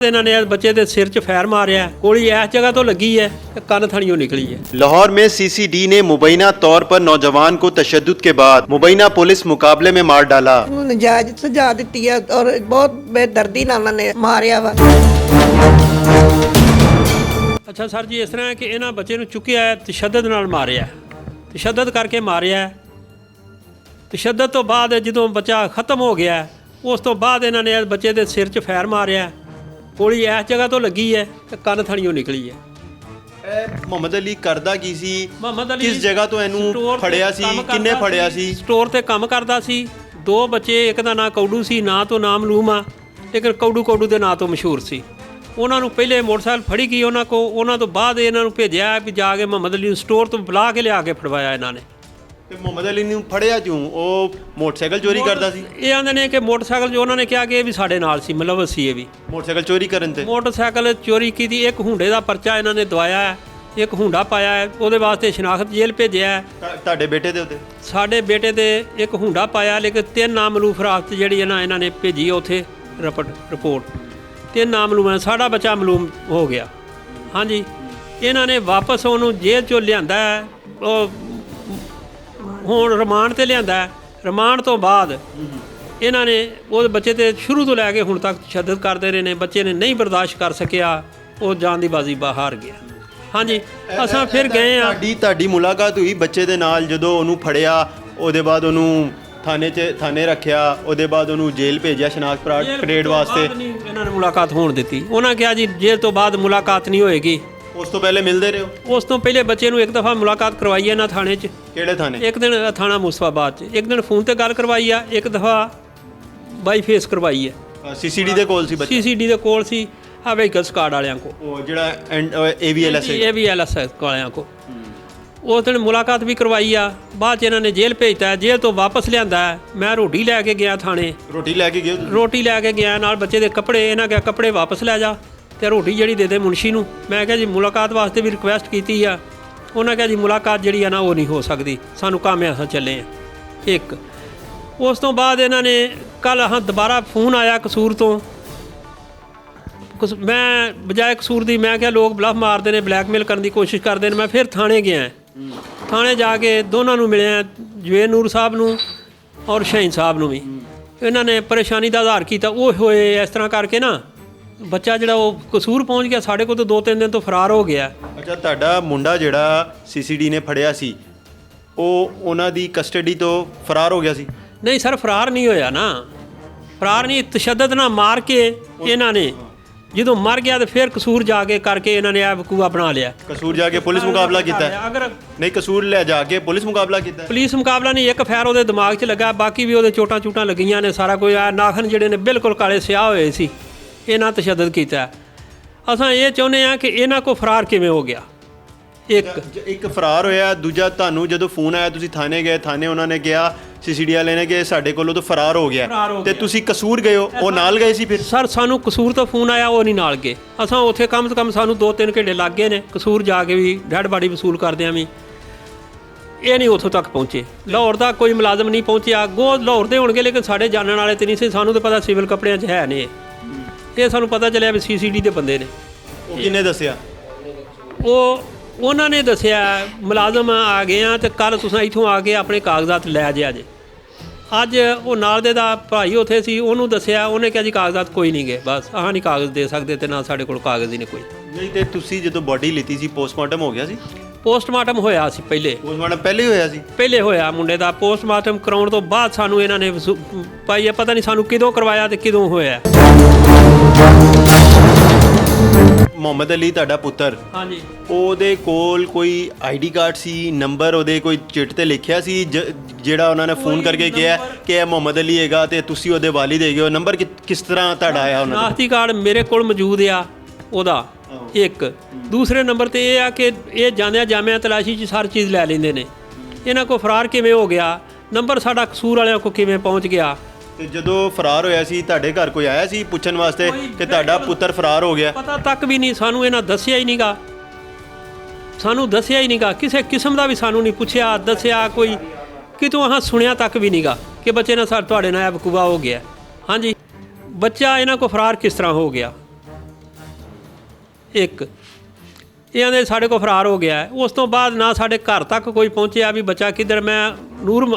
ਇਹਨਾਂ ਨੇ बच्चे के सिर च फैर मारिया गोली इस जगह तो लगी है कन थड़ियों निकली है। लाहौर में सीसीडी ने मुबैना तौर पर नौजवान को तशद्दुद के बाद मुबैना पुलिस मुकाबले में मार डाला। नजायज सजा दी है और बहुत बेदर्दी नाल ने मारिया वा। अच्छा सर जी इस तरह है कि इन्होंने बच्चे को चुकिया है तशद्दुद नाल मारिया तशद्दुद करके मारिया तशद्दुद तो बाद जो बच्चा खत्म हो गया उस तो बाद इन्होंने बच्चे के सिर च फैर मारिया गोली इस जगह तो लगी है कन थड़ियों निकली है। ਮੁਹੰਮਦ ਅਲੀ ਕਰਦਾ ਕੀ ਸੀ? ਮੁਹੰਮਦ ਅਲੀ ਕਿਸ ਜਗ੍ਹਾ ਤੋਂ ਇਹਨੂੰ ਫੜਿਆ ਸੀ? ਕਿੰਨੇ ਫੜਿਆ ਸੀ? ਸਟੋਰ ਤੇ ਕੰਮ ਕਰਦਾ ਸੀ। ਦੋ ਬੱਚੇ ਇੱਕ ਦਾ ਨਾਂ ਕੌਡੂ ਸੀ ਨਾਂ ਤੋਂ ਨਾਮ ਮਾਲੂਮ ਆ ਲੇਕਿਨ ਕੌਡੂ ਦੇ ਨਾਂ ਤੋਂ ਮਸ਼ਹੂਰ ਸੀ। ਉਹਨਾਂ ਨੂੰ ਪਹਿਲੇ ਮੋਟਰਸਾਈਕਲ ਫੜੀ ਗਈ ਉਹਨਾਂ ਤੋਂ ਬਾਅਦ ਇਹਨਾਂ ਨੂੰ ਭੇਜਿਆ ਵੀ ਜਾ ਕੇ ਮੁਹੰਮਦ ਅਲੀ ਨੂੰ ਸਟੋਰ ਤੋਂ ਬੁਲਾ ਕੇ ਲਿਆ ਕੇ ਫੜਵਾਇਆ ਇਹਨਾਂ ਨੇ। ਤੇ ਮੁਹੰਮਦ ਅਲੀ ਨੂੰ ਫੜਿਆ ਕਿਉਂ? ਉਹ ਮੋਟਰਸਾਈਕਲ ਚੋਰੀ ਕਰਦਾ ਸੀ। ਇਹ ਆਂਦੇ ਨੇ ਕਿ ਮੋਟਰਸਾਈਕਲ ਜੋ ਉਹਨਾਂ ਨੇ ਕਿਹਾ ਕਿ ਇਹ ਵੀ ਸਾਡੇ ਨਾਲ ਸੀ ਮਤਲਬ ਅਸੀਂ ਇਹ ਵੀ ਮੋਟਰਸਾਈਕਲ ਚੋਰੀ ਕਰਨ ਤੇ ਮੋਟਰਸਾਈਕਲ ਚੋਰੀ ਕੀਤੀ। ਇੱਕ ਹੁੰਡੇ ਦਾ ਪਰਚਾ ਇਹਨਾਂ ਨੇ ਦਵਾਇਆ ਹੈ ਇੱਕ ਹੁੰਡਾ ਪਾਇਆ ਹੈ ਉਹਦੇ ਵਾਸਤੇ ਸ਼ਨਾਖਤ ਜੇਲ੍ਹ ਭੇਜਿਆ ਹੈ। ਤੁਹਾਡੇ ਬੇਟੇ ਦੇ ਉੱਤੇ? ਸਾਡੇ ਬੇਟੇ ਦੇ ਇੱਕ ਹੁੰਡਾ ਪਾਇਆ ਲੇਕਿਨ 3 ਨਾਮਲੂਮ ਰਾਸਤ ਜਿਹੜੀ ਇਹਨਾਂ ਨੇ ਭੇਜੀ ਉੱਥੇ ਰਿਪੋਰਟ 3 ਨਾਮਲੂਮ ਸਾਡਾ ਬੱਚਾ ਮਲੂਮ ਹੋ ਗਿਆ। ਹਾਂਜੀ ਇਹਨਾਂ ਨੇ ਵਾਪਸ ਉਹਨੂੰ ਜੇਲ੍ਹ ਚੋਂ ਲਿਆਂਦਾ ਹੈ ਉਹ ਹੁਣ ਰਿਮਾਂਡ ਤੇ ਲਿਆਂਦਾ। ਰਿਮਾਂਡ ਤੋਂ ਬਾਅਦ ਇਹਨਾਂ ਨੇ ਉਹ ਬੱਚੇ ਤੇ ਸ਼ੁਰੂ ਤੋਂ ਲੈ ਕੇ ਹੁਣ ਤੱਕ ਤਸ਼ੱਦਦ ਕਰਦੇ ਰਹੇ ਨੇ। ਬੱਚੇ ਨੇ ਨਹੀਂ ਬਰਦਾਸ਼ਤ ਕਰ ਸਕਿਆ ਉਹ ਜਾਨ ਦੀ ਬਾਜ਼ੀ ਬਾਹਰ ਗਿਆ। ਹਾਂਜੀ ਅਸਾਂ ਫਿਰ ਗਏ ਆ। ਤੁਹਾਡੀ ਮੁਲਾਕਾਤ ਹੋਈ ਬੱਚੇ ਦੇ ਨਾਲ ਜਦੋਂ ਉਹਨੂੰ ਫੜਿਆ ਉਹਦੇ ਬਾਅਦ ਉਹਨੂੰ ਥਾਣੇ ਰੱਖਿਆ ਉਹਦੇ ਬਾਅਦ ਉਹਨੂੰ ਜੇਲ੍ਹ ਭੇਜਿਆ ਸ਼ਨਾਖਤ ਪਰੇਡ ਵਾਸਤੇ? ਇਹਨਾਂ ਨੇ ਮੁਲਾਕਾਤ ਹੋਣ ਦਿੱਤੀ। ਉਹਨਾਂ ਕਿਹਾ ਜੀ ਜੇਲ੍ਹ ਤੋਂ ਬਾਅਦ ਮੁਲਾਕਾਤ ਨਹੀਂ ਹੋਏਗੀ। ਉਸ ਤੋਂ ਪਹਿਲੇ ਮਿਲਦੇ ਰਹੇ ਹੋ? ਉਸ ਤੋਂ ਪਹਿਲੇ ਬੱਚੇ ਨੂੰ ਇੱਕ ਦਫਾ ਮੁਲਾਕਾਤ ਕਰਵਾਈ ਹੈ ਨਾ ਥਾਣੇ 'ਚ। ਕਿਹੜੇ ਥਾਣੇ? ਇੱਕ ਦਿਨ ਥਾਣਾ ਮੁਸਤਾਫਾਬਾਦ 'ਚ ਇੱਕ ਦਿਨ ਫੋਨ ਤੇ ਗੱਲ ਕਰਵਾਈ ਆ ਇੱਕ ਦਫਾ ਬਾਈ ਫੇਸ ਕਰਵਾਈ ਹੈ। ਸੀਸੀਡੀ ਦੇ ਕੋਲ ਸੀ ਬੱਚਾ? ਸੀਸੀਡੀ ਦੇ ਕੋਲ ਸੀ ਆ ਵਹੀਕਲਸ ਕਾਰਡ ਵਾਲਿਆਂ ਕੋ ਉਹ ਜਿਹੜਾ AVLS ਵਾਲਿਆਂ ਕੋ ਉਸ ਦਿਨ ਮੁਲਾਕਾਤ ਵੀ ਕਰਵਾਈ ਆ। ਬਾਅਦ 'ਚ ਇਹਨਾਂ ਨੇ ਜੇਲ੍ਹ ਭੇਜਤਾ ਜੇਲ੍ਹ ਤੋਂ ਵਾਪਸ ਲਿਆਂਦਾ। ਮੈਂ ਰੋਟੀ ਲੈ ਕੇ ਗਿਆ ਥਾਣੇ। ਰੋਟੀ ਲੈ ਕੇ ਗਏ? ਰੋਟੀ ਲੈ ਕੇ ਗਿਆ ਨਾਲ ਬੱਚੇ ਦੇ ਕੱਪੜੇ। ਇਹਨਾਂ ਕਿਹਾ ਕੱਪੜੇ ਵਾਪਸ ਲੈ ਜਾ ਤੇ ਰੋਟੀ ਜਿਹੜੀ ਦੇ ਮੁਨਸ਼ੀ ਨੂੰ। ਮੈਂ ਕਿਹਾ ਜੀ ਮੁਲਾਕਾਤ ਵਾਸਤੇ ਵੀ ਰਿਕੁਐਸਟ ਕੀਤੀ ਆ। ਉਹਨਾਂ ਕਿਹਾ ਜੀ ਮੁਲਾਕਾਤ ਜਿਹੜੀ ਆ ਨਾ ਉਹ ਨਹੀਂ ਹੋ ਸਕਦੀ ਸਾਨੂੰ ਕੰਮ ਆ ਅਸੀਂ ਚੱਲੇ ਆ। ਇੱਕ ਉਸ ਤੋਂ ਬਾਅਦ ਇਹਨਾਂ ਨੇ ਕੱਲ੍ਹ ਦੁਬਾਰਾ ਫੋਨ ਆਇਆ ਕਸੂਰ ਤੋਂ। ਮੈਂ ਬਜਾਏ ਕਸੂਰ ਦੀ ਮੈਂ ਕਿਹਾ ਲੋਕ ਬਲਫ ਮਾਰਦੇ ਨੇ ਬਲੈਕਮੇਲ ਕਰਨ ਦੀ ਕੋਸ਼ਿਸ਼ ਕਰਦੇ ਨੇ। ਮੈਂ ਫਿਰ ਥਾਣੇ ਗਿਆ। ਥਾਣੇ ਜਾ ਕੇ ਦੋਨਾਂ ਨੂੰ ਮਿਲਿਆ ਜਵੇਦ ਨੂਰ ਸਾਹਿਬ ਨੂੰ ਔਰ ਸ਼ਹੀਨ ਸਾਹਿਬ ਨੂੰ ਵੀ। ਇਹਨਾਂ ਨੇ ਪਰੇਸ਼ਾਨੀ ਦਾ ਆਧਾਰ ਕੀਤਾ ਉਹ ਹੋਏ ਇਸ ਤਰ੍ਹਾਂ ਕਰਕੇ ਨਾ ਬੱਚਾ ਜਿਹੜਾ ਉਹ ਕਸੂਰ ਪਹੁੰਚ ਗਿਆ ਸਾਡੇ ਕੋਲ ਤਾਂ 2-3 ਦਿਨ ਤੋਂ ਫਰਾਰ ਹੋ ਗਿਆ। ਅੱਛਾ ਤੁਹਾਡਾ ਮੁੰਡਾ ਜਿਹੜਾ ਸੀਸੀਡੀ ਨੇ ਫੜਿਆ ਸੀ ਉਹ ਉਹਨਾਂ ਦੀ ਕਸਟਡੀ ਤੋਂ ਫਰਾਰ ਹੋ ਗਿਆ ਸੀ? ਨਹੀਂ ਸਰ ਫਰਾਰ ਨਹੀਂ ਹੋਇਆ ਨਾ। ਫਰਾਰ ਨਹੀਂ ਤਸ਼ੱਦਦ ਨਾਲ ਮਾਰ ਕੇ ਇਹਨਾਂ ਨੇ ਜਦੋਂ ਮਰ ਗਿਆ ਤਾਂ ਫਿਰ ਕਸੂਰ ਜਾ ਕੇ ਕਰਕੇ ਇਹਨਾਂ ਨੇ ਇਹ ਵਕੂਆ ਬਣਾ ਲਿਆ। ਕਸੂਰ ਜਾ ਕੇ ਪੁਲਿਸ ਮੁਕਾਬਲਾ ਕੀਤਾ? ਅਗਰ ਨਹੀਂ ਕਸੂਰ ਲੈ ਜਾ ਕੇ ਪੁਲਿਸ ਮੁਕਾਬਲਾ ਕੀਤਾ? ਪੁਲਿਸ ਮੁਕਾਬਲਾ ਨਹੀਂ ਇੱਕ ਫੈਰ ਉਹਦੇ ਦਿਮਾਗ 'ਚ ਲੱਗਾ ਬਾਕੀ ਵੀ ਉਹਦੇ ਚੋਟਾਂ ਲੱਗੀਆਂ ਨੇ ਸਾਰਾ ਕੁਝ ਆ। ਨਾਖਨ ਜਿਹੜੇ ਨੇ ਬਿਲਕੁਲ ਕਾਲੇ ਸਿਆਹ ਹੋਏ ਸੀ। ਇਹਨਾਂ ਤਸ਼ੱਦਦ ਕੀਤਾ। ਅਸਾਂ ਇਹ ਚਾਹੁੰਦੇ ਹਾਂ ਕਿ ਇਹਨਾਂ ਕੋ ਫਰਾਰ ਕਿਵੇਂ ਹੋ ਗਿਆ। ਇੱਕ ਫਰਾਰ ਹੋਇਆ ਦੂਜਾ ਤੁਹਾਨੂੰ ਜਦੋਂ ਫੋਨ ਆਇਆ ਤੁਸੀਂ ਥਾਣੇ ਗਏ ਥਾਣੇ ਉਹਨਾਂ ਨੇ ਕਿਹਾ ਸੀਸੀਡੀ ਵਾਲੇ ਨੇ ਕਿ ਸਾਡੇ ਕੋਲੋਂ ਤਾਂ ਫਰਾਰ ਹੋ ਗਿਆ ਤੇ ਤੁਸੀਂ ਕਸੂਰ ਗਏ ਹੋ ਉਹ ਨਾਲ ਗਏ ਸੀ? ਫਿਰ ਸਰ ਸਾਨੂੰ ਕਸੂਰ ਤੋਂ ਫੋਨ ਆਇਆ ਉਹ ਨਹੀਂ ਨਾਲ ਗਏ। ਅਸਾਂ ਉੱਥੇ ਕਮ ਤੋਂ ਕਮ ਸਾਨੂੰ 2-3 ਘੰਟੇ ਲੱਗ ਗਏ ਨੇ ਕਸੂਰ ਜਾ ਕੇ ਵੀ ਡੈਡ ਬਾਡੀ ਵਸੂਲ ਕਰਦਿਆਂ ਵੀ ਇਹ ਨਹੀਂ ਉੱਥੋਂ ਤੱਕ ਪਹੁੰਚੇ। ਲਾਹੌਰ ਦਾ ਕੋਈ ਮੁਲਾਜ਼ਮ ਨਹੀਂ ਪਹੁੰਚਿਆ। ਗੋ ਲਾਹੌਰ ਦੇ ਹੋਣਗੇ ਲੇਕਿਨ ਸਾਡੇ ਜਾਣਨ ਵਾਲੇ ਤੇ ਨਹੀਂ ਸੀ। ਸਾਨੂੰ ਤਾਂ ਪਤਾ ਸਿਵਲ ਕੱਪੜਿਆਂ 'ਚ ਹੈ ਨੇ ਇਹ ਸਾਨੂੰ ਪਤਾ ਚੱਲਿਆ ਵੀ ਸੀਸੀਡੀ ਦੇ ਬੰਦੇ ਨੇ। ਉਹ ਕਿਹਨੇ ਦੱਸਿਆ? ਉਹਨਾਂ ਨੇ ਦੱਸਿਆ ਮੁਲਾਜ਼ਮ ਆ ਗਏ ਆ ਤੇ ਕੱਲ੍ਹ ਤੁਸੀਂ ਇੱਥੋਂ ਆ ਕੇ ਆਪਣੇ ਕਾਗਜ਼ਾਤ ਲੈ ਜਿਆ ਜੇ। ਅੱਜ ਉਹ ਨਾਲ ਦੇ ਦਾ ਭਾਈ ਉੱਥੇ ਸੀ ਉਹਨੂੰ ਦੱਸਿਆ ਉਹਨੇ ਕਿਹਾ ਜੀ ਕਾਗਜ਼ਾਤ ਕੋਈ ਨਹੀਂ ਗਏ ਬਸ ਆਹ ਨਹੀਂ ਕਾਗਜ਼ ਦੇ ਸਕਦੇ ਤੇ ਨਾ ਸਾਡੇ ਕੋਲ ਕਾਗਜ਼ ਹੀ ਨਹੀਂ ਕੋਈ। ਨਹੀਂ ਤੇ ਤੁਸੀਂ ਜਦੋਂ ਬਾਡੀ ਲਿੱਤੀ ਸੀ ਪੋਸਟਮਾਰਟਮ ਹੋ ਗਿਆ ਸੀ? ਪੋਸਟਮਾਰਟਮ ਹੋਇਆ ਸੀ ਪਹਿਲੇ। ਪੋਸਟਮਾਰਟਮ ਪਹਿਲੇ ਹੋਇਆ ਸੀ? ਪਹਿਲੇ ਹੋਇਆ ਮੁੰਡੇ ਦਾ ਪੋਸਟਮਾਰਟਮ ਕਰਾਉਣ ਤੋਂ ਬਾਅਦ ਸਾਨੂੰ ਇਹਨਾਂ ਨੇ ਭਾਈ ਇਹ ਪਤਾ ਨਹੀਂ ਸਾਨੂੰ ਕਿਦੋਂ ਕਰਵਾਇਆ ਤੇ ਕਿਦੋਂ ਹੋਇਆ। ਮੁਹੰਮਦ ਅਲੀ ਤੁਹਾਡਾ ਪੁੱਤਰ? ਹਾਂਜੀ। ਉਹਦੇ ਕੋਲ ਕੋਈ ਆਈਡੀ ਕਾਰਡ ਸੀ ਨੰਬਰ ਉਹਦੇ ਕੋਈ ਚਿੱਟ ਤੇ ਲਿਖਿਆ ਸੀ ਜਿਹੜਾ ਉਹਨਾਂ ਨੇ ਫੋਨ ਕਰਕੇ ਕਿਹਾ ਕਿ ਇਹ ਮੁਹੰਮਦ ਅਲੀ ਹੈਗਾ ਤੇ ਤੁਸੀਂ ਉਹਦੇ ਵਾਲਿਦ ਹੈਗੇ ਹੋ? ਨੰਬਰ ਕਿਸ ਤਰ੍ਹਾਂ ਤੁਹਾਡਾ ਆਇਆ ਉਹਨਾਂ ਦਾ? ਸ਼ਨਾਖਤੀ ਕਾਰਡ ਮੇਰੇ ਕੋਲ ਮੌਜੂਦ ਆ ਉਹਦਾ ਇੱਕ। ਦੂਸਰੇ ਨੰਬਰ ਤੇ ਇਹ ਆ ਕਿ ਇਹ ਜਾਂਦਿਆਂ ਜਾਮਿਆਂ ਤਲਾਸ਼ੀ 'ਚ ਸਾਰੀ ਚੀਜ਼ ਲੈ ਲੈਂਦੇ ਨੇ। ਇਹਨਾਂ ਕੋਲ ਫਰਾਰ ਕਿਵੇਂ ਹੋ ਗਿਆ ਨੰਬਰ ਸਾਡਾ ਕਸੂਰ ਵਾਲਿਆਂ ਕੋਲ ਕਿਵੇਂ ਪਹੁੰਚ ਗਿਆ? ਤੇ ਜਦੋਂ ਫਰਾਰ ਹੋਇਆ ਸੀ ਤੁਹਾਡੇ ਘਰ ਕੋਈ ਆਇਆ ਸੀ ਪੁੱਛਣ ਵਾਸਤੇ ਕਿ ਤੁਹਾਡਾ ਪੁੱਤਰ ਫਰਾਰ ਹੋ ਗਿਆ? ਪਤਾ ਤੱਕ ਵੀ ਨਹੀਂ ਸਾਨੂੰ ਇਹਨਾਂ ਦੱਸਿਆ ਹੀ ਨਹੀਂਗਾ। ਸਾਨੂੰ ਦੱਸਿਆ ਹੀ ਨਹੀਂਗਾ ਕਿਸੇ ਕਿਸਮ ਦਾ ਵੀ ਸਾਨੂੰ ਨਹੀਂ ਪੁੱਛਿਆ ਦੱਸਿਆ ਕੋਈ ਕਿਤੋਂ ਆਹ ਸੁਣਿਆ ਤੱਕ ਵੀ ਨਹੀਂਗਾ ਕਿ ਬੱਚੇ ਨਾਲ ਤੁਹਾਡੇ ਨਾਲ ਵਕੂਆ ਹੋ ਗਿਆ। ਹਾਂਜੀ ਬੱਚਾ ਇਹਨਾਂ ਕੋਲ ਫਰਾਰ ਕਿਸ ਤਰ੍ਹਾਂ ਹੋ ਗਿਆ ਇੱਕ ਇਹਨਾਂ ਦੇ ਸਾਡੇ ਕੋਲ ਫਰਾਰ ਹੋ ਗਿਆ ਹੈ। ਉਸ ਤੋਂ ਬਾਅਦ ਨਾ ਸਾਡੇ ਘਰ ਤੱਕ ਕੋਈ ਪਹੁੰਚਿਆ ਵੀ ਬੱਚਾ ਕਿੱਧਰ। ਮੈਂ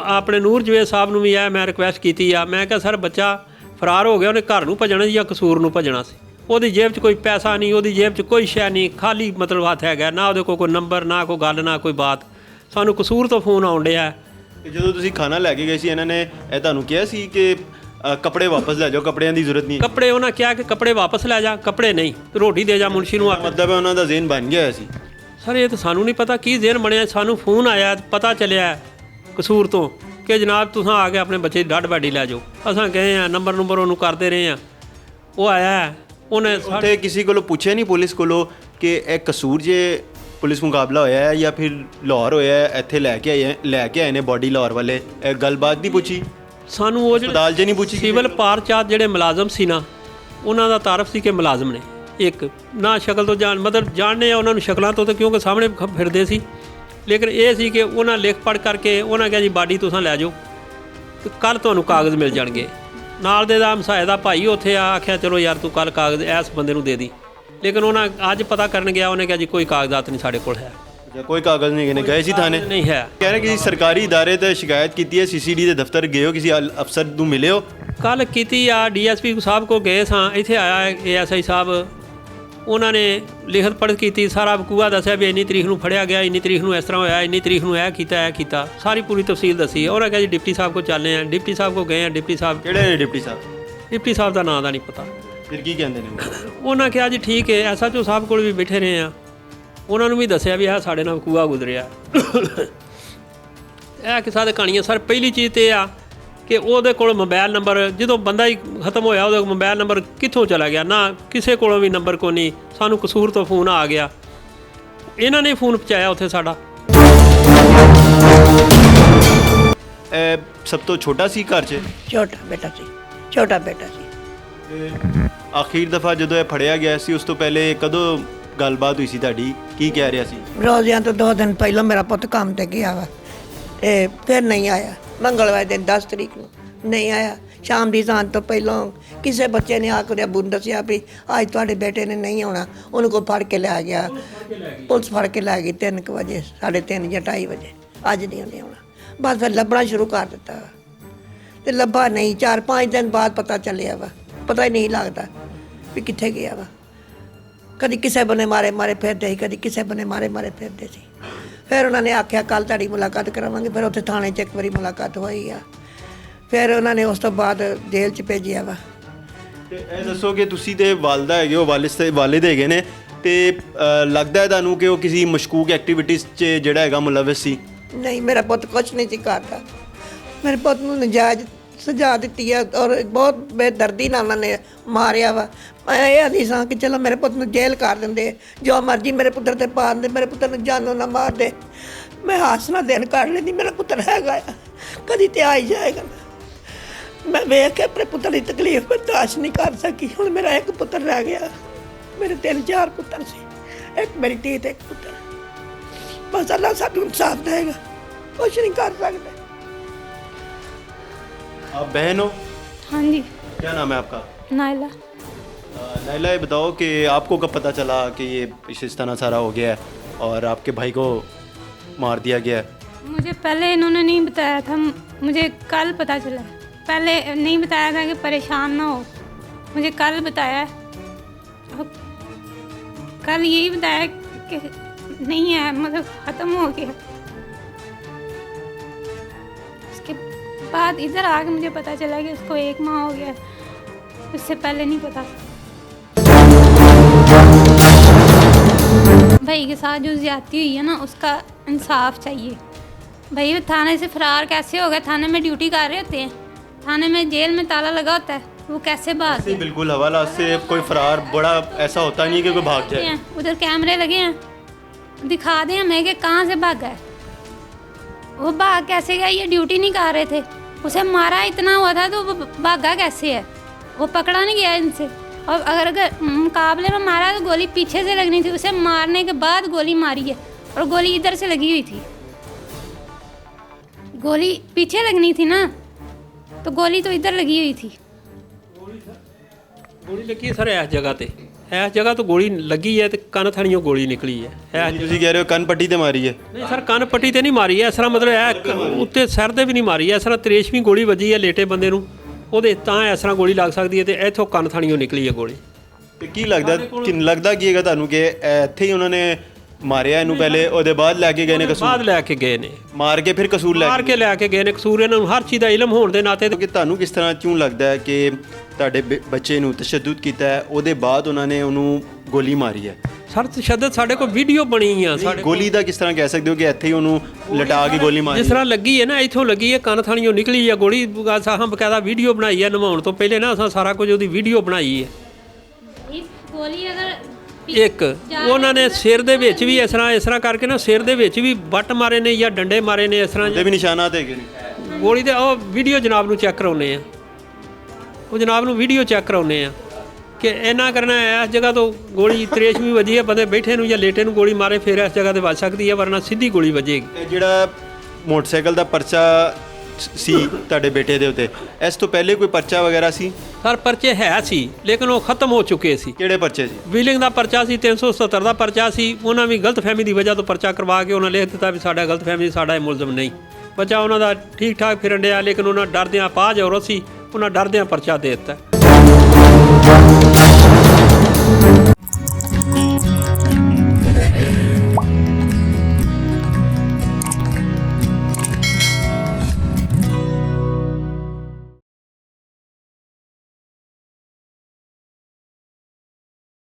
ਆਪਣੇ ਨੂਰ ਜਵੇਦ ਸਾਹਿਬ ਨੂੰ ਵੀ ਇਹ ਮੈਂ ਰਿਕੁਐਸਟ ਕੀਤੀ ਆ, ਮੈਂ ਕਿਹਾ ਸਰ ਬੱਚਾ ਫਰਾਰ ਹੋ ਗਿਆ, ਉਹਨੇ ਘਰ ਨੂੰ ਭੱਜਣਾ ਜਾਂ ਕਸੂਰ ਨੂੰ ਭੱਜਣਾ ਸੀ। ਉਹਦੀ ਜੇਬ 'ਚ ਕੋਈ ਪੈਸਾ ਨਹੀਂ, ਉਹਦੀ ਜੇਬ 'ਚ ਕੋਈ ਸ਼ੈ ਨਹੀਂ, ਖਾਲੀ ਮਤਲਬ ਹੱਥ ਹੈਗਾ, ਨਾ ਉਹਦੇ ਕੋਲ ਕੋਈ ਨੰਬਰ, ਨਾ ਕੋਈ ਗੱਲ, ਨਾ ਕੋਈ ਬਾਤ। ਸਾਨੂੰ ਕਸੂਰ ਤੋਂ ਫੋਨ ਆਉਣ ਡਿਆ। ਤੇ ਜਦੋਂ ਤੁਸੀਂ ਖਾਣਾ ਲੈ ਕੇ ਗਏ ਸੀ ਇਹਨਾਂ ਨੇ ਇਹ ਤੁਹਾਨੂੰ ਕਿਹਾ ਸੀ ਕਿ ਕੱਪੜੇ ਵਾਪਸ ਲੈ ਜਾਓ, ਕੱਪੜਿਆਂ ਦੀ ਜ਼ਰੂਰਤ ਨਹੀਂ? ਕੱਪੜੇ ਉਹਨਾਂ ਕਿਹਾ ਕਿ ਕੱਪੜੇ ਵਾਪਸ ਲੈ ਜਾ, ਕੱਪੜੇ ਨਹੀਂ, ਰੋਟੀ ਦੇ ਜਾ ਮੁਨਸ਼ੀ ਨੂੰ। ਮਤਲਬ ਹੈ ਉਹਨਾਂ ਦਾ ਜ਼ਿਹਨ ਬਣ ਗਿਆ ਹੋਇਆ ਸੀ। ਸਰ ਇਹ ਤਾਂ ਸਾਨੂੰ ਨਹੀਂ ਪਤਾ ਕੀ ਜ਼ਿਹਨ ਬਣਿਆ। ਸਾਨੂੰ ਫੋਨ ਆਇਆ, ਪਤਾ ਚੱਲਿਆ ਕਸੂਰ ਤੋਂ ਕਿ ਜਨਾਬ ਤੁਸੀਂ ਆ ਕੇ ਆਪਣੇ ਬੱਚੇ ਦੀ ਡੱਡ ਬਾਡੀ ਲੈ ਜਾਓ। ਅਸਾਂ ਗਏ ਆ, ਨੰਬਰ ਉਹਨੂੰ ਕਰਦੇ ਰਹੇ ਆ, ਉਹ ਆਇਆ, ਉਹਨੇ ਉੱਥੇ ਕਿਸੇ ਕੋਲੋਂ ਪੁੱਛਿਆ ਨਹੀਂ ਪੁਲਿਸ ਕੋਲੋਂ ਕਿ ਇਹ ਕਸੂਰ ਜੇ ਪੁਲਿਸ ਮੁਕਾਬਲਾ ਹੋਇਆ ਹੈ ਜਾਂ ਫਿਰ ਲਾਹੌਰ ਹੋਇਆ ਹੈ, ਇੱਥੇ ਲੈ ਕੇ ਆਏ ਨੇ ਬੋਡੀ ਲਾਹੌਰ ਵਾਲੇ, ਇਹ ਗੱਲਬਾਤ ਨਹੀਂ ਪੁੱਛੀ ਸਾਨੂੰ? ਉਹ ਜਿਹੜੇ ਹਸਪਤਾਲ 'ਚ ਨਹੀਂ ਪੁੱਛੀ? ਸਿਵਲ ਪਾਰਚਾਰਜ ਜਿਹੜੇ ਮੁਲਾਜ਼ਮ ਸੀ ਨਾ, ਉਹਨਾਂ ਦਾ ਤਾਰਫ ਸੀ ਕਿ ਮੁਲਾਜ਼ਮ ਨੇ। ਇੱਕ ਨਾ ਸ਼ਕਲ ਤੋਂ ਮਤਲਬ ਜਾਣਦੇ ਆ ਉਹਨਾਂ ਨੂੰ ਸ਼ਕਲਾਂ ਤੋਂ, ਤਾਂ ਕਿਉਂਕਿ ਸਾਹਮਣੇ ਫਿਰਦੇ ਸੀ। ਲੇਕਿਨ ਇਹ ਸੀ ਕਿ ਉਹਨਾਂ ਲਿਖ ਪੜ੍ਹ ਕਰਕੇ ਉਹਨਾਂ ਕਿਹਾ ਜੀ ਬਾਡੀ ਤੁਸੀਂ ਲੈ ਜਾਓ ਤੇ ਕੱਲ੍ਹ ਤੁਹਾਨੂੰ ਕਾਗਜ਼ ਮਿਲ ਜਾਣਗੇ। ਨਾਲ ਦੇ ਦਾ ਹਮਸਾਏ ਦਾ ਭਾਈ ਉੱਥੇ ਆਖਿਆ ਚਲੋ ਯਾਰ ਤੂੰ ਕੱਲ੍ਹ ਕਾਗਜ਼ ਇਸ ਬੰਦੇ ਨੂੰ ਦੇ ਦੀ। ਲੇਕਿਨ ਉਹਨਾਂ ਅੱਜ ਪਤਾ ਕਰਨ ਗਿਆ, ਉਹਨੇ ਕਿਹਾ ਜੀ ਕੋਈ ਕਾਗਜ਼ਾਤ ਨਹੀਂ ਸਾਡੇ ਕੋਲ ਹੈ। ਕੋਈ ਕਾਗਜ਼ ਨਹੀਂ ਗਏ ਸੀ ਥਾਣੇ? ਨਹੀਂ ਹੈ। ਕਹਿ ਰਹੇ ਕਿਸੇ ਸਰਕਾਰੀ ਇਦਾਰੇ ਤੇ ਸ਼ਿਕਾਇਤ ਕੀਤੀ ਹੈ, ਸੀਸੀਡੀ ਦੇ ਦਫ਼ਤਰ ਗਏ ਹੋ, ਕਿਸੇ ਅਫਸਰ ਨੂੰ ਮਿਲੇ ਹੋ? ਕੱਲ੍ਹ ਕੀਤੀ ਆ, ਡੀਐਸਪੀ ਸਾਹਿਬ ਕੋਲ ਗਏ ਸਾਂ, ਇੱਥੇ ਆਇਆ ਏਐਸਆਈ ਸਾਹਿਬ, ਉਹਨਾਂ ਨੇ ਲਿਖਤ ਪੜ੍ਹਤ ਕੀਤੀ, ਸਾਰਾ ਵਕੂਆ ਦੱਸਿਆ ਵੀ ਇੰਨੀ ਤਰੀਕ ਨੂੰ ਫੜਿਆ ਗਿਆ, ਇੰਨੀ ਤਰੀਕ ਨੂੰ ਇਸ ਤਰ੍ਹਾਂ ਹੋਇਆ, ਇੰਨੀ ਤਰੀਕ ਨੂੰ ਇਹ ਕੀਤਾ, ਸਾਰੀ ਪੂਰੀ ਤਫਸੀਲ ਦੱਸੀ। ਉਹਨਾਂ ਕਿਹਾ ਜੀ ਡਿਪਟੀ ਸਾਹਿਬ ਕੋਲ ਚੱਲੇ ਆ, ਡਿਪਟੀ ਸਾਹਿਬ ਕੋਲ ਗਏ ਆ। ਡਿਪਟੀ ਸਾਹਿਬ ਕਿਹੜੇ ਨੇ ਡਿਪਟੀ ਸਾਹਿਬ? ਡਿਪਟੀ ਸਾਹਿਬ ਦਾ ਨਾਂ ਦਾ ਨਹੀਂ ਪਤਾ। ਫਿਰ ਕੀ ਕਹਿੰਦੇ ਨੇ? ਉਹਨਾਂ ਕਿਹਾ ਜੀ ਠੀਕ ਹੈ, ਐਸਐਚਓ ਸਾਹਿਬ ਕੋਲ ਵੀ ਬੈਠੇ ਰਹੇ ਆ, ਉਹਨਾਂ ਨੂੰ ਵੀ ਦੱਸਿਆ ਵੀ ਇਹ ਸਾਡੇ ਨਾਲ ਵਕੂਆ ਗੁਜ਼ਰਿਆ। ਇਹ ਕਿਸਾ ਦੇ ਕਹਾਣੀਆਂ ਸਰ। ਪਹਿਲੀ ਚੀਜ਼ ਤੇ ਆ ਕਿ ਉਹਦੇ ਕੋਲ ਮੋਬਾਈਲ ਨੰਬਰ, ਜਦੋਂ ਬੰਦਾ ਹੀ ਖਤਮ ਹੋਇਆ ਉਹਦਾ ਮੋਬਾਈਲ ਨੰਬਰ ਕਿੱਥੋਂ ਚਲਾ ਗਿਆ? ਨਾ ਕਿਸੇ ਕੋਲੋਂ ਵੀ ਨੰਬਰ ਕੋਈ ਨਹੀਂ। ਸਾਨੂੰ ਕਸੂਰ ਤੋਂ ਫੋਨ ਆ ਗਿਆ, ਇਹਨਾਂ ਨੇ ਫੋਨ ਪਹੁੰਚਾਇਆ ਉੱਥੇ ਸਾਡਾ। ਇਹ ਸਭ ਤੋਂ ਛੋਟਾ ਸੀ ਘਰ 'ਚ? ਛੋਟਾ ਬੇਟਾ ਸੀ। ਆਖਿਰ ਦਫਾ ਜਦੋਂ ਇਹ ਫੜਿਆ ਗਿਆ ਸੀ ਉਸ ਤੋਂ ਪਹਿਲੇ ਕਦੋਂ ਗੱਲਬਾਤ ਹੋਈ ਸੀ ਤੁਹਾਡੀ? ਕੀ ਕਹਿ ਰਿਹਾ ਸੀ? ਰੋਜ਼ਿਆਂ ਤੋਂ 2 ਦਿਨ ਪਹਿਲਾਂ ਮੇਰਾ ਪੁੱਤ ਕੰਮ ਤੇ ਗਿਆ ਵਾ ਤੇ ਫਿਰ ਨਹੀਂ ਆਇਆ। ਮੰਗਲਵਾਰ ਦਿਨ 10 ਤਰੀਕ ਨੂੰ ਨਹੀਂ ਆਇਆ। ਸ਼ਾਮ ਦੀ ਜਾਣ ਤੋਂ ਪਹਿਲਾਂ ਕਿਸੇ ਬੱਚੇ ਨੇ ਆ ਕੇ ਅੱਬੂ ਨੂੰ ਦੱਸਿਆ ਵੀ ਅੱਜ ਤੁਹਾਡੇ ਬੇਟੇ ਨੇ ਨਹੀਂ ਆਉਣਾ। ਉਹਨੂੰ ਕੋਈ ਫੜ ਕੇ ਲੈ ਗਿਆ, ਪੁਲਿਸ ਫੜ ਕੇ ਲੈ ਗਈ 3 ਵਜੇ, 3:30 ਜਾਂ 2:30 ਵਜੇ। ਅੱਜ ਨਹੀਂ ਉਹਨੇ ਆਉਣਾ। ਬਸ ਫਿਰ ਲੱਭਣਾ ਸ਼ੁਰੂ ਕਰ ਦਿੱਤਾ ਤੇ ਲੱਭਾ ਨਹੀਂ। 4-5 ਦਿਨ ਬਾਅਦ ਪਤਾ ਚੱਲਿਆ ਵਾ, ਪਤਾ ਹੀ ਨਹੀਂ ਲੱਗਦਾ ਵੀ ਕਿੱਥੇ ਗਿਆ ਵਾ। ਕਦੀ ਕਿਸੇ ਬਨੇ ਮਾਰੇ ਫਿਰਦੇ ਸੀ, ਕਦੀ ਕਿਸੇ ਬਨੇ ਮਾਰੇ ਫਿਰਦੇ ਸੀ। ਫਿਰ ਉਹਨਾਂ ਨੇ ਆਖਿਆ ਕੱਲ੍ਹ ਤੁਹਾਡੀ ਮੁਲਾਕਾਤ ਕਰਾਵਾਂਗੇ। ਫਿਰ ਉੱਥੇ ਥਾਣੇ 'ਚ ਇੱਕ ਵਾਰੀ ਮੁਲਾਕਾਤ ਹੋਈ ਆ। ਫਿਰ ਉਹਨਾਂ ਨੇ ਉਸ ਤੋਂ ਬਾਅਦ ਜੇਲ੍ਹ 'ਚ ਭੇਜਿਆ ਵਾ। ਤੇ ਇਹ ਦੱਸੋ ਕਿ ਤੁਸੀਂ ਤੇ ਵਾਲਦਾ ਹੈਗੇ ਹੋ, ਵਾਲਿਦ ਹੈਗੇ ਨੇ, ਤੇ ਲੱਗਦਾ ਹੈ ਤੁਹਾਨੂੰ ਕਿ ਉਹ ਕਿਸੇ ਮਸ਼ਕੂਕ ਐਕਟੀਵਿਟੀਜ਼ 'ਚ ਜਿਹੜਾ ਹੈਗਾ ਮੁਲਵਿਸ ਸੀ? ਨਹੀਂ, ਮੇਰਾ ਪੁੱਤ ਕੁਛ ਨਹੀਂ ਸੀ ਕਰਦਾ। ਮੇਰੇ ਪੁੱਤ ਨੂੰ ਨਜਾਇਜ਼ ਸਜ਼ਾ ਦਿੱਤੀ ਆ ਔਰ ਬਹੁਤ ਬੇਦਰਦੀ ਨਾਲ ਉਹਨਾਂ ਨੇ ਮਾਰਿਆ ਵਾ। ਮੈਂ ਇਹ ਆਦੀ ਸਾਂ ਕਿ ਚਲੋ ਮੇਰੇ ਪੁੱਤ ਨੂੰ ਜੇਲ੍ਹ ਕਰ ਦਿੰਦੇ, ਜੋ ਮਰਜ਼ੀ ਮੇਰੇ ਪੁੱਤਰ ਤੇ ਪਾ ਦਿੰਦੇ, ਮੇਰੇ ਪੁੱਤਰ ਨੂੰ ਜਾਨੋਂ ਨਾ ਮਾਰ ਦੇ। ਮੈਂ ਹਾਸਨਾ ਦਿਨ ਕੱਢ ਲੈਂਦੀ, ਮੇਰਾ ਪੁੱਤਰ ਹੈਗਾ ਆ, ਕਦੀ ਤੇ ਆ ਹੀ ਜਾਏਗਾ। ਮੈਂ ਵੇਖ ਕੇ ਆਪਣੇ ਪੁੱਤਰ ਦੀ ਤਕਲੀਫ ਬਰਦਾਸ਼ਤ ਨਹੀਂ ਕਰ ਸਕੀ। ਹੁਣ ਮੇਰਾ ਇੱਕ ਪੁੱਤਰ ਰਹਿ ਗਿਆ। ਮੇਰੇ 3-4 ਪੁੱਤਰ ਸੀ, ਇੱਕ ਮੇਰੀ ਧੀ ਤੇ ਇੱਕ ਪੁੱਤਰ। ਬਸ ਅੱਲਾ ਸਾਨੂੰ ਇਨਸਾਫ ਦੇਗਾ, ਕੁਛ ਨਹੀਂ ਕਰ ਸਕਦੇ। आप बहन हो? हाँ जी। क्या नाम है आपका? नाइला। नाइला, ये बताओ कि आपको कब पता चला कि ये इस तरह सारा हो गया है और आपके भाई को मार दिया गया है? मुझे पहले इन्होंने नहीं बताया था, मुझे कल पता चला। पहले नहीं बताया था कि परेशान ना हो, मुझे कल बताया। कल यही बताया कि नहीं है, मतलब ख़त्म हो गया। उसके बाद इधर आके मुझे पता चला कि उसको 1 माह हो गया, उससे पहले नहीं पता। भाई के साथ जो ज्यादती हुई है ना, उसका इंसाफ चाहिए। भाई थाने से फरार कैसे हो गए? थाने में ड्यूटी कर रहे होते हैं, थाने में जेल में ताला लगा होता है, वो कैसे भाग गए? बिल्कुल हवाला से कोई फरार बड़ा ऐसा होता नहीं है कि कोई भाग जाए। उधर कैमरे लगे हैं, दिखा दें हमें कि कहाँ से भागा है, वो भाग कैसे गया? ये ड्यूटी नहीं कर रहे थे, उसे मारा इतना हुआ था तो वो भागा कैसे है? वो पकड़ा नहीं गया इनसे। और अगर मुकाबले में मारा तो गोली पीछे से लगनी थी, उसे मारने के बाद गोली मारी है और गोली इधर से लगी हुई थी। गोली पीछे लगनी थी ना, तो गोली तो इधर लगी हुई थी। गोली लगी सर इस जगह पे। ਇਸ ਜਗ੍ਹਾ ਤੋਂ ਗੋਲੀ ਲੱਗੀ ਹੈ ਤੇ ਕੰਨ ਥਣੀਓ ਗੋਲੀ ਨਿਕਲੀ ਹੈ ਤੁਸੀਂ ਕਹਿ ਰਹੇ ਹੋ ਕੰਨ ਪੱਟੀ ਤੇ ਮਾਰੀ ਹੈ? ਨਹੀਂ ਸਰ, ਕੰਨ ਪੱਟੀ ਤੇ ਨਹੀਂ ਮਾਰੀ ਹੈ, ਇਸ ਤਰ੍ਹਾਂ ਮਤਲਬ ਉੱਤੇ ਸਿਰ ਤੇ ਵੀ ਨਹੀਂ ਮਾਰੀ ਹੈ, ਇਸ ਤਰ੍ਹਾਂ ਤਰੇਸ਼ਵੀਂ ਗੋਲੀ ਵੱਜੀ ਹੈ ਲੇਟੇ ਬੰਦੇ ਨੂੰ, ਉਹਦੇ ਤਾਂ ਇਸ ਤਰ੍ਹਾਂ ਗੋਲੀ ਲੱਗ ਸਕਦੀ ਹੈ ਤੇ ਇੱਥੋਂ ਕੰਨ ਥਣੀਓ ਨਿਕਲੀ ਹੈ ਗੋਲੀ। ਤੇ ਕੀ ਲੱਗਦਾ ਕੀ ਹੈਗਾ ਤੁਹਾਨੂੰ ਕਿ ਇੱਥੇ ਹੀ ਉਹਨਾਂ ਨੇ ਮਾਰਿਆ ਇਹਨੂੰ ਪਹਿਲੇ, ਉਹਦੇ ਬਾਅਦ ਲੈ ਕੇ ਗਏ ਨੇ ਕਸੂਰ? ਬਾਅਦ ਲੈ ਕੇ ਗਏ ਨੇ, ਮਾਰ ਕੇ ਫਿਰ ਕਸੂਰ ਲੈ ਲੈ ਕੇ ਗਏ ਨੇ ਕਸੂਰ। ਇਹਨਾਂ ਨੂੰ ਹਰ ਚੀਜ਼ ਦਾ ਇਲਮ ਹੋਣ ਦੇ ਨਾਤੇ ਕਿ ਤੁਹਾਨੂੰ ਕਿਸ ਤਰ੍ਹਾਂ ਕਿਉਂ ਲੱਗਦਾ ਹੈ ਕਿ ਤੁਹਾਡੇ ਬੱਚੇ ਨੂੰ ਤਸ਼ੱਦਦ ਕੀਤਾ ਹੈ, ਉਹਦੇ ਬਾਅਦ ਉਹਨਾਂ ਨੇ ਉਹਨੂੰ ਗੋਲੀ ਮਾਰੀ ਹੈ? ਸਰ ਤਸ਼ੱਦਦ ਸਾਡੇ ਕੋਲ ਵੀਡੀਓ ਬਣੀ ਆ ਸਾਡੇ ਗੋਲੀ ਦਾ ਕਿਸ ਤਰ੍ਹਾਂ ਕਹਿ ਸਕਦੇ ਹੋ ਕਿ ਇੱਥੇ ਹੀ ਉਹਨੂੰ ਲਟਾ ਕੇ ਗੋਲੀ ਮਾਰੀ? ਜਿਸ ਤਰ੍ਹਾਂ ਲੱਗੀ ਹੈ ਨਾ, ਇੱਥੋਂ ਲੱਗੀ ਹੈ, ਕੰਨ ਥਣੀਓ ਨਿਕਲੀ ਹੈ ਗੋਲੀ। ਅਸਾਂ ਬਕਾਇਦਾ ਵੀਡੀਓ ਬਣਾਈ ਹੈ, ਨਵਾਉਣ ਤੋਂ ਪਹਿਲੇ ਨਾ ਅਸਾਂ ਸਾਰਾ ਕੁਝ ਉਹਦੀ ਵੀਡੀਓ ਬਣਾਈ ਹੈ। ਇਹ ਗੋਲੀ ਅਗਰ ਇੱਕ ਉਹਨਾਂ ਨੇ ਸਿਰ ਦੇ ਵਿੱਚ ਵੀ ਇਸ ਤਰ੍ਹਾਂ ਕਰਕੇ ਨਾ ਸਿਰ ਦੇ ਵਿੱਚ ਵੀ ਵੱਟ ਮਾਰੇ ਨੇ ਜਾਂ ਡੰਡੇ ਮਾਰੇ ਨੇ, ਇਸ ਤਰ੍ਹਾਂ ਉਹਦੇ ਵੀ ਨਿਸ਼ਾਨਾਤ ਹੈਗੇ ਨੇ ਗੋਲੀ ਦੇ। ਉਹ ਵੀਡੀਓ ਜਨਾਬ ਨੂੰ ਚੈੱਕ ਕਰਾਉਨੇ ਆ, ਉਹ ਜਨਾਬ ਨੂੰ ਵੀਡੀਓ ਚੈੱਕ ਕਰਾਉਨੇ ਆ ਕਿ ਇਹਨਾਂ ਕਰਨਾ ਇਸ ਜਗ੍ਹਾ ਤੋਂ ਗੋਲੀ ਤਰੇਸ਼ਵੀਂ ਵੱਜੀ ਹੈ, ਬੰਦੇ ਬੈਠੇ ਨੂੰ ਜਾਂ ਲੇਟੇ ਨੂੰ ਗੋਲੀ ਮਾਰੇ ਫਿਰ ਇਸ ਜਗ੍ਹਾ ਤੇ ਵੱਜ ਸਕਦੀ ਹੈ, ਵਰਨਾ ਸਿੱਧੀ ਗੋਲੀ ਵੱਜੇਗੀ। ਇਹ ਜਿਹੜਾ ਮੋਟਰਸਾਈਕਲ ਦਾ ਪਰਚਾ ਸੀ ਤੁਹਾਡੇ ਬੇਟੇ ਦੇ ਉੱਤੇ, ਇਸ ਤੋਂ ਪਹਿਲੇ ਕੋਈ ਪਰਚਾ ਵਗੈਰਾ ਸੀ? ਸਰ ਪਰਚੇ ਹੈ ਸੀ ਲੇਕਿਨ ਉਹ ਖਤਮ ਹੋ ਚੁੱਕੇ ਸੀ। ਕਿਹੜੇ ਪਰਚੇ ਸੀ? ਵੀਲਿੰਗ ਦਾ ਪਰਚਾ ਸੀ, 377 ਦਾ ਪਰਚਾ ਸੀ। ਉਹਨਾਂ ਵੀ ਗਲਤਫਹਿਮੀ ਦੀ ਵਜ੍ਹਾ ਤੋਂ ਪਰਚਾ ਕਰਵਾ ਕੇ ਉਹਨਾਂ ਲਿਖ ਦਿੱਤਾ ਵੀ ਸਾਡਾ ਗਲਤਫਹਿਮੀ, ਸਾਡਾ ਇਹ ਮੁਲਜ਼ਮ ਨਹੀਂ। ਬੱਚਾ ਉਹਨਾਂ ਦਾ ਠੀਕ ਠਾਕ ਫਿਰਨ ਡਿਆ, ਲੇਕਿਨ ਉਹਨਾਂ ਡਰਦਿਆਂ ਪਾਜ ਔਰਤ ਸੀ, ਉਹਨਾਂ ਡਰਦਿਆਂ ਪਰਚਾ ਦੇ ਦਿੱਤਾ।